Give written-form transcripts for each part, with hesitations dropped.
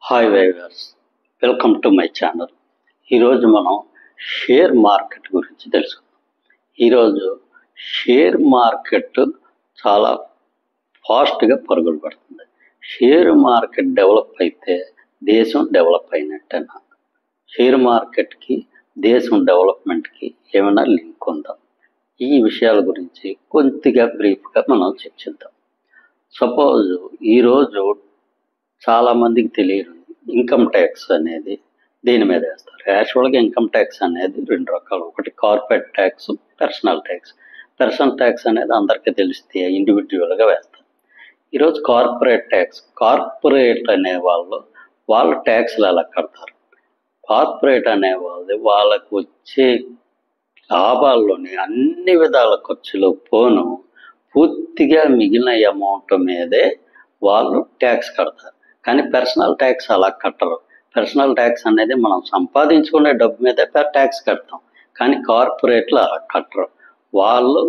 Hi viewers, welcome to my channel. ఈరోజు మనం share market గురించి తెలుసుకుందాం. ఈరోజు షేర్ మార్కెట్ చాలా ఫాస్ట్గా పరుగులు పడుతుంది. షేర్ మార్కెట్ డెవలప్ అయితే దేశం డెవలప్ అయినట్టేనా? షేర్ మార్కెట్కి దేశం డెవలప్మెంట్కి ఏమైనా లింక్ ఉందా? ఈ విషయాల గురించి కొద్దిగా బ్రీఫ్గా మనం చర్చిద్దాం. సపోజ్ ఈరోజు చాలా మందికి తెలియదు ఇన్కమ్ ట్యాక్స్ అనేది దీని మీద వేస్తారు. యాక్చువల్గా ఇన్కమ్ ట్యాక్స్ అనేది రెండు రకాలు. ఒకటి corporate tax, personal tax. Personal tax అనేది అందరికీ తెలిస్తే ఇండివిజువల్గా వేస్తారు. ఈరోజు కార్పొరేట్ అనే వాళ్ళు ట్యాక్స్లు ఎలా కడతారు? కార్పొరేట్ అనేవాళ్ళు వాళ్ళకు వచ్చే లాభాల్లోని అన్ని విధాల ఖర్చులు పోను పూర్తిగా మిగిలిన అమౌంట్ మీదే వాళ్ళు ట్యాక్స్ కడతారు. కానీ పర్సనల్ ట్యాక్స్ అలా కట్టరు. పర్సనల్ ట్యాక్స్ అనేది మనం సంపాదించుకునే డబ్బు మీదే ట్యాక్స్ కడతాం. కానీ కార్పొరేట్లు అలా కట్టరు. వాళ్ళు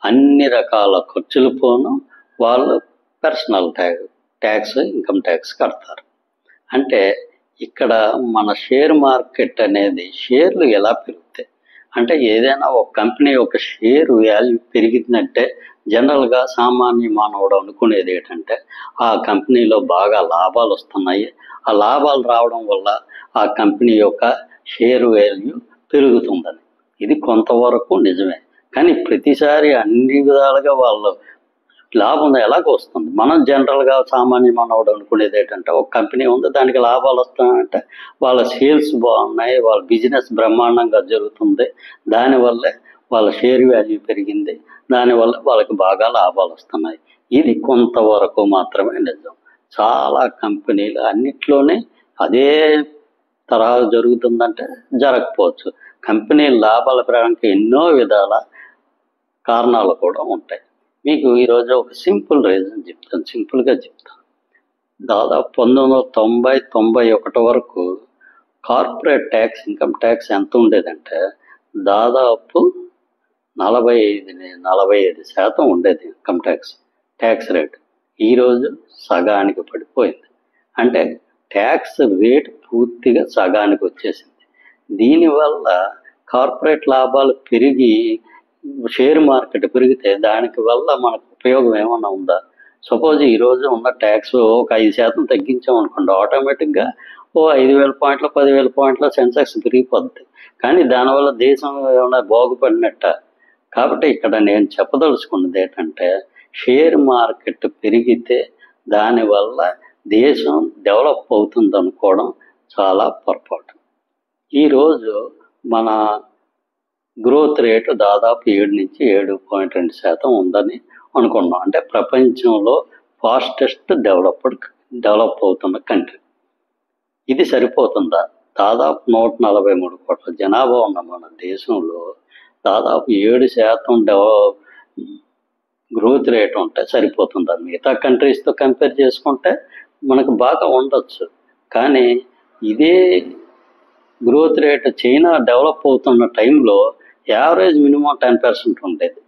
అన్ని రకాల ఖర్చులు పోను వాళ్ళు పర్సనల్ ట్యాక్స్, ఇన్కమ్ ట్యాక్స్ కడతారు. అంటే ఇక్కడ మన షేర్ మార్కెట్ అనేది షేర్లు ఎలా పెరుగుతాయి అంటే, ఏదైనా ఒక కంపెనీ ఒక షేర్ వాల్యూ పెరిగిందంటే జనరల్గా సామాన్య మానవుడు అనుకునేది ఏంటంటే ఆ కంపెనీలో బాగా లాభాలు వస్తున్నాయి, ఆ లాభాలు రావడం వల్ల ఆ కంపెనీ యొక్క షేర్ వాల్యూ పెరుగుతుందని. ఇది కొంతవరకు నిజమే. కానీ ప్రతిసారి అన్ని విధాలుగా వాళ్ళు లాభం ఎలాగ వస్తుంది? మనం జనరల్గా సామాన్య మానవుడు అనుకునేది ఏంటంటే ఒక కంపెనీ ఉంది, దానికి లాభాలు వస్తాయంటే వాళ్ళ సేల్స్ బాగున్నాయి, వాళ్ళ బిజినెస్ బ్రహ్మాండంగా జరుగుతుంది, దానివల్లే వాళ్ళ షేర్ వాల్యూ పెరిగింది, దానివల్ల వాళ్ళకి బాగా లాభాలు వస్తున్నాయి. ఇది కొంతవరకు మాత్రమే నిజం. చాలా కంపెనీలు అన్నిట్లోనే అదే తరహా జరుగుతుందంటే జరగకపోవచ్చు. కంపెనీ లాభాల పెరగడానికి ఎన్నో విధాల కారణాలు కూడా ఉంటాయి. మీకు ఈరోజు ఒక సింపుల్గా చెప్తాను. దాదాపు 1990-91 వరకు కార్పొరేట్ ట్యాక్స్, ఇన్కమ్ ట్యాక్స్ ఎంత ఉండేదంటే దాదాపు 45% ఉండేది ఇన్కమ్ ట్యాక్స్ రేట్. ఈరోజు సగానికి పడిపోయింది. అంటే ట్యాక్స్ రేట్ పూర్తిగా సగానికి వచ్చేసింది. దీనివల్ల కార్పొరేట్ లాభాలు పెరిగి షేర్ మార్కెట్ పెరిగితే దానికి వల్ల మనకు ఉపయోగం ఏమన్నా ఉందా? సపోజ్ ఈరోజు ఉన్న ట్యాక్స్ ఒక 5% తగ్గించామనుకోండి, ఆటోమేటిక్గా 5,000 పాయింట్ల 10,000 పాయింట్ల సెన్సెక్స్ పెరిగిపోద్ది. కానీ దానివల్ల దేశం ఏమైనా బాగుపడినట్ట? కాబట్టి ఇక్కడ నేను చెప్పదలుచుకున్నది ఏంటంటే షేర్ మార్కెట్ పెరిగితే దానివల్ల దేశం డెవలప్ అవుతుంది అనుకోవడం చాలా పొరపాటు. ఈరోజు మన గ్రోత్ రేటు దాదాపు 7-7.2% ఉందని అనుకున్నాం. అంటే ప్రపంచంలో ఫాస్టెస్ట్ డెవలప్ అవుతున్న కంట్రీ. ఇది సరిపోతుందా? దాదాపు 143 కోట్ల జనాభా ఉన్న మన దేశంలో దాదాపు 7% గ్రోత్ రేట్ ఉంటే సరిపోతుందా? మిగతా కంట్రీస్తో కంపేర్ చేసుకుంటే మనకు బాగా ఉండొచ్చు. కానీ ఇదే గ్రోత్ రేట్ చైనా డెవలప్ అవుతున్న టైంలో యావరేజ్ మినిమం 10% ఉండేది.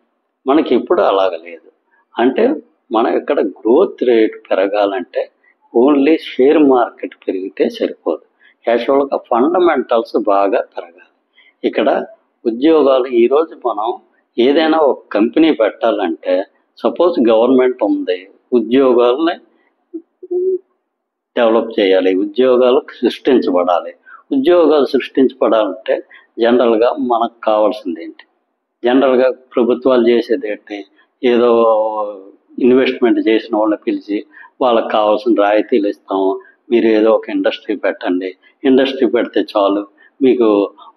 మనకి ఇప్పుడు అలాగ లేదు. అంటే మనం ఇక్కడ గ్రోత్ రేట్ పెరగాలంటే ఓన్లీ షేర్ మార్కెట్ పెరిగితే సరిపోదు. యాక్చువల్గా ఫండమెంటల్స్ బాగా పెరగాలి. ఇక్కడ ఉద్యోగాలు ఈరోజు మనం ఏదైనా ఒక కంపెనీ పెట్టాలంటే సపోజ్ గవర్నమెంట్ ఉంది, ఉద్యోగాలని డెవలప్ చేయాలి, ఉద్యోగాలు సృష్టించబడాలి. ఉద్యోగాలు సృష్టించబడాలంటే జనరల్గా మనకు కావాల్సింది ఏంటి? జనరల్గా ప్రభుత్వాలు చేసేది ఏంటి? ఏదో ఇన్వెస్ట్మెంట్ చేసిన వాళ్ళని పిలిచి వాళ్ళకి కావాల్సిన రాయితీలు ఇస్తాము, మీరు ఏదో ఒక ఇండస్ట్రీ పెట్టండి, ఇండస్ట్రీ పెడితే చాలు మీకు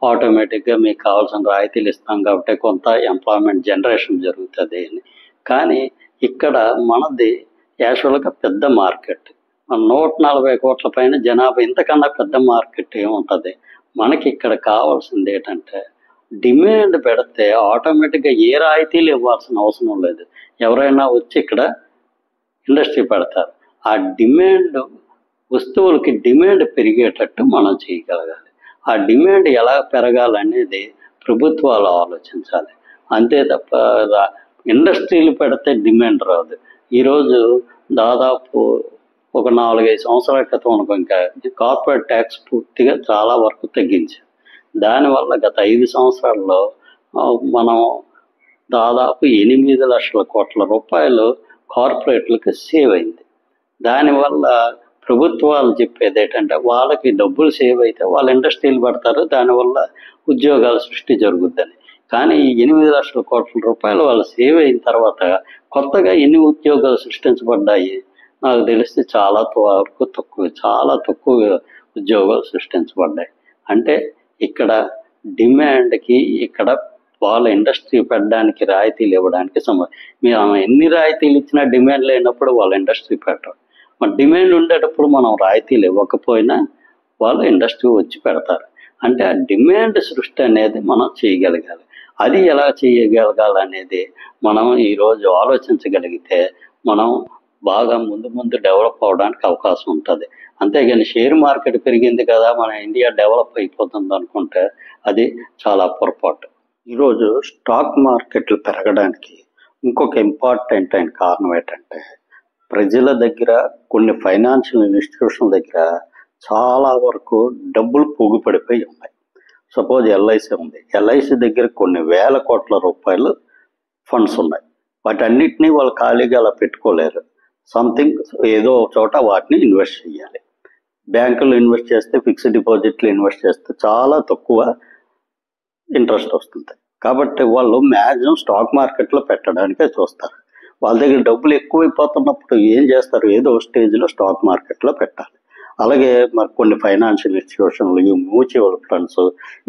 ఆటోమేటిక్గా మీకు కావాల్సిన రాయితీలు ఇస్తాం కాబట్టి కొంత ఎంప్లాయ్మెంట్ జనరేషన్ జరుగుతుంది అని. కానీ ఇక్కడ మనది యాక్చువల్గా పెద్ద మార్కెట్, 140 కోట్ల పైన జనాభా, ఇంతకన్నా పెద్ద మార్కెట్ ఏముంటుంది? మనకి ఇక్కడ కావాల్సింది ఏంటంటే డిమాండ్ పెడితే ఆటోమేటిక్గా ఏ రాయితీలు ఇవ్వాల్సిన అవసరం లేదు. ఎవరైనా వచ్చి ఇక్కడ ఇండస్ట్రీ పెడతారు. ఆ డిమాండ్ వస్తువులకి డిమాండ్ పెరిగేటట్టు మనం చేయగలగాలి. ఆ డిమాండ్ ఎలా పెరగాలనేది ప్రభుత్వాలు ఆలోచించాలి. అంతే తప్ప ఇండస్ట్రీలు పెడితే డిమాండ్ రాదు. ఈరోజు దాదాపు ఒక 4-5 సంవత్సరాల క్రితం అనుకో ఇంకా కార్పొరేట్ ట్యాక్స్ పూర్తిగా చాలా వరకు తగ్గించారు. దానివల్ల గత 5 సంవత్సరాల్లో మనం దాదాపు 8 లక్షల కోట్ల రూపాయలు కార్పొరేట్లకు సేవ్ అయింది. దానివల్ల ప్రభుత్వాలు చెప్పేది ఏంటంటే వాళ్ళకి డబ్బులు సేవ్ అయితే వాళ్ళ ఇండస్ట్రీలు పడతారు, దానివల్ల ఉద్యోగాల సృష్టి జరుగుద్దని. కానీ ఈ 8 లక్షల కోట్ల రూపాయలు వాళ్ళు సేవ్ అయిన తర్వాత కొత్తగా ఎన్ని ఉద్యోగాలు సృష్టించబడ్డాయి నాకు తెలిస్తే చాలా తక్కువ ఉద్యోగాలు సృష్టించబడ్డాయి. అంటే ఇక్కడ డిమాండ్కి ఇక్కడ వాళ్ళ ఇండస్ట్రీ పెట్టడానికి రాయితీలు ఇవ్వడానికి మేము ఎన్ని రాయితీలు ఇచ్చినా డిమాండ్ లేనప్పుడు వాళ్ళ ఇండస్ట్రీ పెట్టరు. మన డిమాండ్ ఉండేటప్పుడు మనం రాయితీలు ఇవ్వకపోయినా వాళ్ళు ఇండస్ట్రీ వచ్చి పెడతారు. అంటే ఆ డిమాండ్ సృష్టి అనేది మనం చేయగలగాలి. అది ఎలా చేయగలగాలనేది మనం ఈరోజు ఆలోచించగలిగితే మనం బాగా ముందు డెవలప్ అవడానికి అవకాశం ఉంటుంది. అంతేగాని షేర్ మార్కెట్ పెరిగింది కదా మన ఇండియా డెవలప్ అయిపోతుంది అనుకుంటే అది చాలా పొరపాటు. ఈరోజు స్టాక్ మార్కెట్లు పెరగడానికి ఇంకొక ఇంపార్టెంట్ అయిన కారణం ఏంటంటే ప్రజల దగ్గర కొన్ని ఫైనాన్షియల్ ఇన్స్టిట్యూషన్ల దగ్గర చాలా వరకు డబ్బులు పోగుపడిపోయి ఉన్నాయి. సపోజ్ ఎల్ఐసి ఉంది, ఎల్ఐసి దగ్గర కొన్ని వేల కోట్ల రూపాయలు ఫండ్స్ ఉన్నాయి. వాటన్నిటినీ వాళ్ళు ఖాళీగా అలా పెట్టుకోలేరు. సంథింగ్ ఏదో చోట వాటిని ఇన్వెస్ట్ చేయాలి. బ్యాంకులు ఇన్వెస్ట్ చేస్తే, ఫిక్స్డ్ డిపాజిట్లు ఇన్వెస్ట్ చేస్తే చాలా తక్కువ ఇంట్రెస్ట్ వస్తుంది. కాబట్టి వాళ్ళు మ్యాక్సిమం స్టాక్ మార్కెట్లో పెట్టడానికే చూస్తారు. వాళ్ళ దగ్గర డబ్బులు ఎక్కువైపోతున్నప్పుడు ఏం చేస్తారు, ఏదో స్టేజ్లో స్టాక్ మార్కెట్లో పెట్టాలి. అలాగే మరి కొన్ని ఫైనాన్షియల్ ఇన్స్టిట్యూషన్లు, ఈ మ్యూచువల్ ఫండ్స్,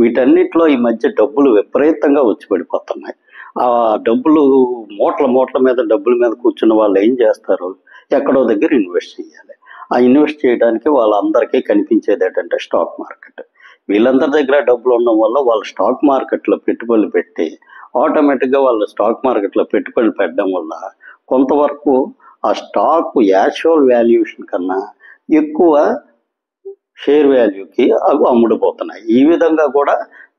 వీటన్నిటిలో ఈ మధ్య డబ్బులు విపరీతంగా వచ్చి పడిపోతున్నాయి. ఆ డబ్బులు మూటల మీద డబ్బుల మీద కూర్చున్న వాళ్ళు ఏం చేస్తారు, ఎక్కడో దగ్గర ఇన్వెస్ట్ చేయాలి. ఆ ఇన్వెస్ట్ చేయడానికి వాళ్ళందరికీ కనిపించేది ఏంటంటే స్టాక్ మార్కెట్. వీళ్ళందరి దగ్గర డబ్బులు ఉండడం వల్ల వాళ్ళు స్టాక్ మార్కెట్లో పెట్టుబడులు పెట్టి ఆటోమేటిక్గా వాళ్ళు స్టాక్ మార్కెట్లో పెట్టుబడులు పెట్టడం వల్ల కొంతవరకు ఆ స్టాక్ యాక్చువల్ వాల్యుయేషన్ కన్నా ఎక్కువ షేర్ వాల్యూకి అవి అమ్ముడుపోతున్నాయి. ఈ విధంగా కూడా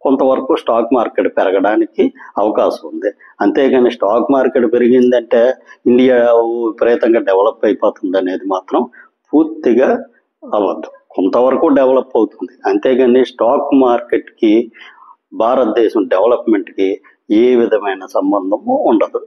కొంతవరకు స్టాక్ మార్కెట్ పెరగడానికి అవకాశం ఉంది. అంతేగాని స్టాక్ మార్కెట్ పెరిగిందంటే ఇండియా విపరీతంగా డెవలప్ అయిపోతుంది అనేది మాత్రం పూర్తిగా అవ్వదు. కొంతవరకు డెవలప్ అవుతుంది, అంతేగాని స్టాక్ మార్కెట్కి భారతదేశం డెవలప్మెంట్కి ఏ విధమైన సంబంధము ఉండదు.